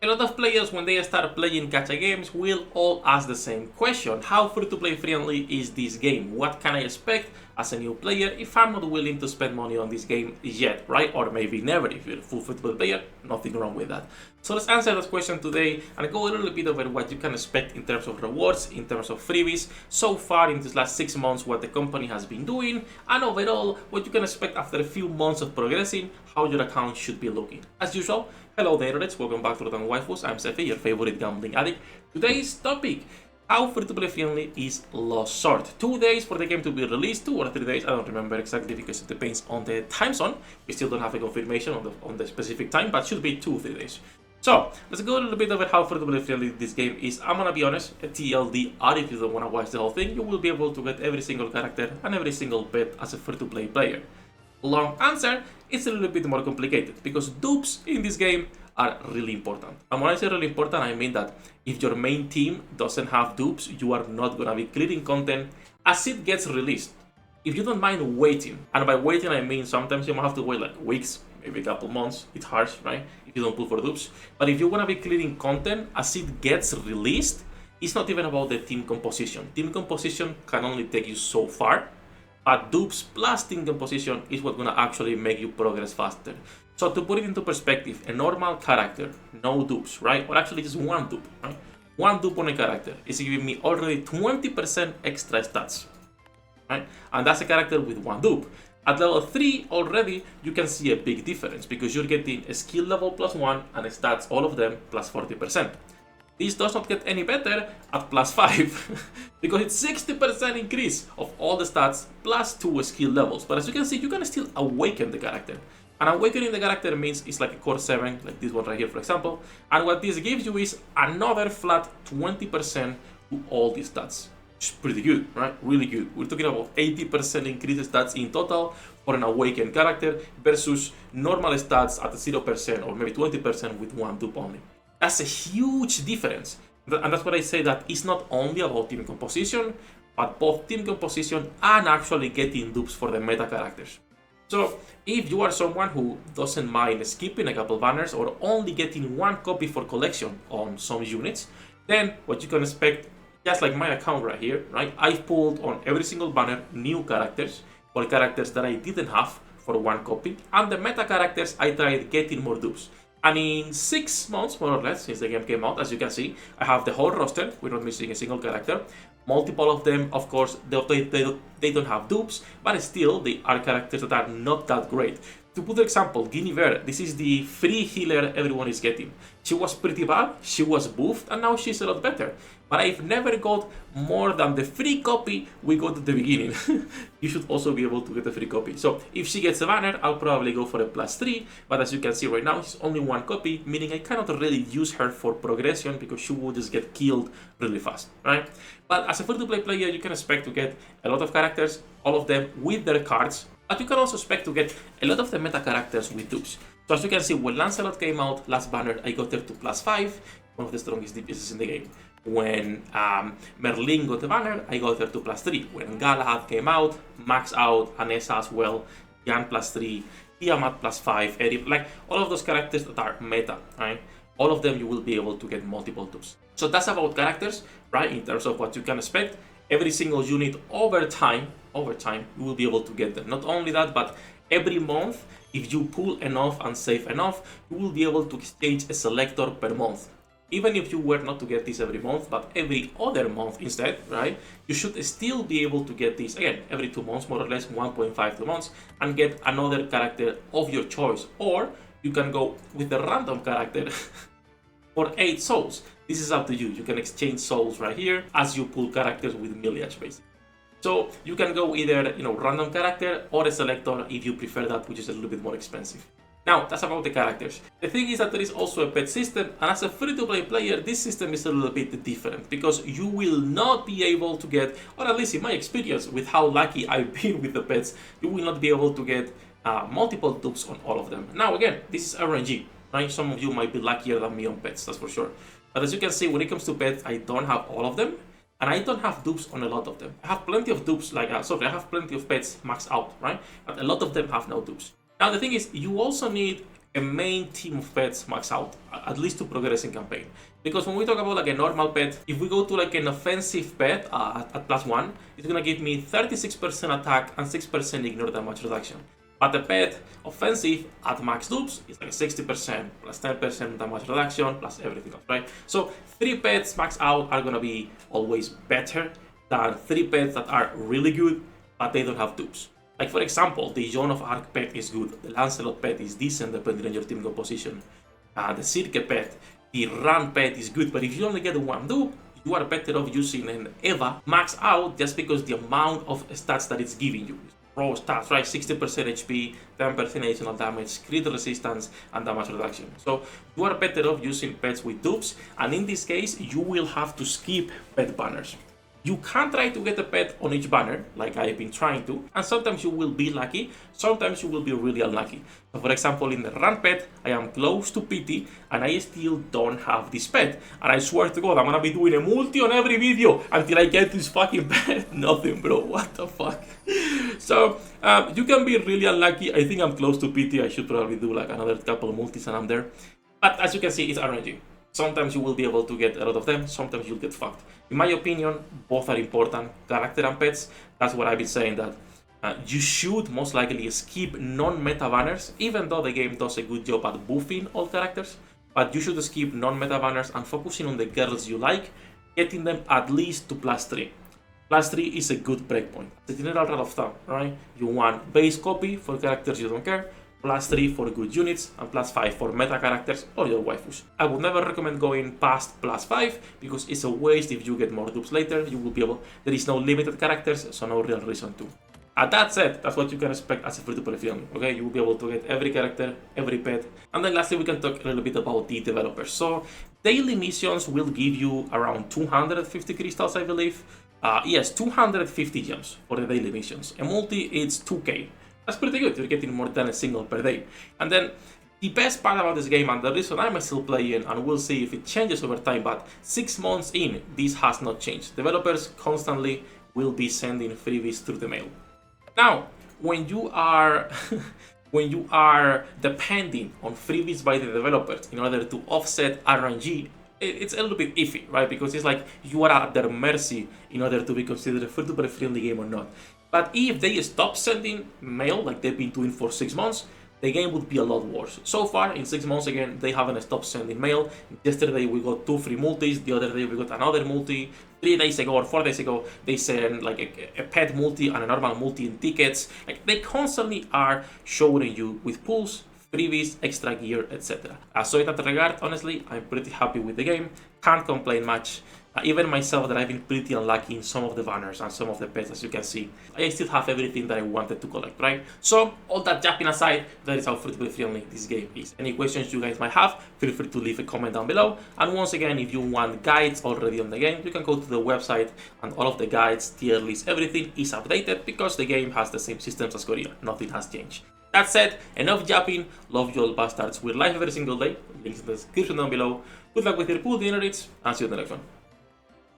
A lot of players, when they start playing gacha games, will all ask the same question. How free-to-play friendly is this game? What can I expect as a new player if I'm not willing to spend money on this game yet, right? Or maybe never. If you're a full free-to-play player, nothing wrong with that. So let's answer that question today and go a little bit over what you can expect in terms of rewards, in terms of freebies, so far in these last 6 months, what the company has been doing, and overall, what you can expect after a few months of progressing, how your account should be looking. As usual, hello the internets, welcome back to Waifus. I'm Sefhi, your favorite gambling addict. Today's topic, how free-to-play friendly is Lost Sword. 2 days for the game to be released, 2 or 3 days, I don't remember exactly because it depends on the time zone. We still don't have a confirmation on the specific time, but should be 2-3 days. So, let's go a little bit over how free-to-play friendly this game is. I'm gonna be honest, a TLDR, if you don't wanna watch the whole thing, you will be able to get every single character and every single pet as a free-to-play player. Long answer, it's a little bit more complicated because dupes in this game are really important. And when I say really important, I mean that if your main team doesn't have dupes, you are not gonna be clearing content as it gets released. If you don't mind waiting, and by waiting I mean sometimes you might have to wait like weeks, maybe a couple months, it's harsh, right? If you don't pull for dupes. But if you wanna be clearing content as it gets released, it's not even about the team composition. Team composition can only take you so far, but dupes plus team composition is what's gonna actually make you progress faster. So to put it into perspective, a normal character, no dupes, right? Or actually just one dupe, right? One dupe on a character is giving me already 20% extra stats, right? And that's a character with one dupe. At level 3 already, you can see a big difference because you're getting a skill level +1 and stats, all of them, plus 40%. This does not get any better at +5 because it's 60% increase of all the stats plus 2 skill levels. But as you can see, you can still awaken the character. And awakening the character means it's like a core 7, like this one right here, for example. And what this gives you is another flat 20% to all these stats. Which is pretty good, right? Really good. We're talking about 80% increased stats in total for an awakened character versus normal stats at 0% or maybe 20% with one dupe only. That's a huge difference. And that's what I say, that it's not only about team composition, but both team composition and actually getting dupes for the meta characters. So if you are someone who doesn't mind skipping a couple banners or only getting one copy for collection on some units, then what you can expect, just like my account right here, right? I've pulled on every single banner new characters or characters that I didn't have for one copy, and the meta characters I tried getting more dupes. And in 6 months, more or less, since the game came out, as you can see, I have the whole roster. We're not missing a single character. Multiple of them, of course, they don't have dupes, but still, they are characters that are not that great. To put an example, Guinevere, this is the free healer everyone is getting. She was pretty bad, she was buffed, and now she's a lot better. But I've never got more than the free copy we got at the beginning. You should also be able to get a free copy. So if she gets a banner, I'll probably go for a +3, but as you can see right now, she's only one copy, meaning I cannot really use her for progression because she will just get killed really fast, right? But as a free-to-play player, you can expect to get a lot of characters, all of them with their cards, but you can also expect to get a lot of the meta characters with dupes. So as you can see, when Lancelot came out, last banner, I got her to +5, one of the strongest DPSs in the game. When Merlin got the banner, I got her to +3. When Galahad came out, max out, Anessa as well, Jan +3, Tiamat +5, Eric, like all of those characters that are meta, right? All of them you will be able to get multiple dupes. So that's about characters, right? In terms of what you can expect. Every single unit over time, you will be able to get them. Not only that, but every month, if you pull enough and save enough, you will be able to exchange a selector per month. Even if you were not to get this every month, but every other month instead, right? You should still be able to get this, again, every 2 months, more or less 1.5 2 months, and get another character of your choice. Or you can go with a random character for 8 souls. This is up to you. You can exchange souls right here as you pull characters with milliage, basically. So you can go either, random character or a selector if you prefer that, which is a little bit more expensive. Now, that's about the characters. The thing is that there is also a pet system, and as a free-to-play player, this system is a little bit different because you will not be able to get, or at least in my experience with how lucky I've been with the pets, you will not be able to get multiple dupes on all of them. Now, again, this is RNG, right? Some of you might be luckier than me on pets, that's for sure. But as you can see, when it comes to pets, I don't have all of them, and I don't have dupes on a lot of them. I have plenty of dupes, I have plenty of pets maxed out, right? But a lot of them have no dupes. Now the thing is, you also need a main team of pets max out, at least to progress in campaign. Because when we talk about like a normal pet, if we go to like an offensive pet at +1, it's gonna give me 36% attack and 6% ignore damage reduction. But the pet offensive at max dupes is like 60% plus 10% damage reduction plus everything else, right? So 3 pets max out are gonna be always better than 3 pets that are really good but they don't have dupes. Like for example, the Joan of Arc pet is good, the Lancelot pet is decent depending on your team composition, the Cirque pet, the Run pet is good, but if you only get 1 dupe, you are better off using an Eva max out just because the amount of stats that it's giving you. Raw stats, right? 60% HP, 10% additional damage, crit resistance, and damage reduction. So you are better off using pets with dupes, and in this case, you will have to skip pet banners. You can try to get a pet on each banner, like I've been trying to, and sometimes you will be lucky, sometimes you will be really unlucky. So for example, in the Run pet, I am close to PT, and I still don't have this pet. And I swear to God, I'm gonna be doing a multi on every video until I get this fucking pet. Nothing, bro, what the fuck? So, you can be really unlucky. I think I'm close to PT, I should probably do like another couple of multis and I'm there. But as you can see, it's RNG. Sometimes you will be able to get a lot of them, sometimes you'll get fucked. In my opinion, both are important, character and pets. That's what I've been saying, that you should most likely skip non-meta banners, even though the game does a good job at buffing all characters. But you should skip non-meta banners and focusing on the girls you like, getting them at least to +3. +3 is a good breakpoint. The general rule of thumb, right? You want base copy for characters you don't care, +3 for good units, and +5 for meta characters or your waifus. I would never recommend going past +5 because it's a waste. If you get more dupes later, you will be able. There is no limited characters, so no real reason to. That said, that's what you can expect as a free-to-play film. Okay, you will be able to get every character, every pet, and then lastly we can talk a little bit about the developers. So daily missions will give you around 250 crystals, I believe. Yes, 250 gems for the daily missions. A multi, it's 2k. That's pretty good, you're getting more than a single per day. And then the best part about this game, and the reason I'm still playing, and we'll see if it changes over time, but 6 months in, this has not changed. Developers constantly will be sending freebies through the mail. Now, when you are when you are depending on freebies by the developers in order to offset RNG, it's a little bit iffy, right? Because it's like you are at their mercy in order to be considered a free-to-play friendly game or not. But if they stop sending mail like they've been doing for 6 months, the game would be a lot worse. So far, in 6 months again, they haven't stopped sending mail. Yesterday we got 2 free multis, the other day we got another multi. 3 days ago or 4 days ago, they sent like a pet multi and a normal multi in tickets. Like they constantly are showing you with pulls, freebies, extra gear, etc. So in that regard, honestly, I'm pretty happy with the game. Can't complain much. Even myself, that I've been pretty unlucky in some of the banners and some of the pets, as you can see. I still have everything that I wanted to collect, right? So, all that japping aside, that is how free-to-play friendly this game is. Any questions you guys might have, feel free to leave a comment down below. And once again, if you want guides already on the game, you can go to the website and all of the guides, tier list, everything is updated because the game has the same systems as Korea. Nothing has changed. That said, enough japping. Love you all bastards. We're live every single day. Links in the description down below. Good luck with your pool dinner eats, and see you in the next one.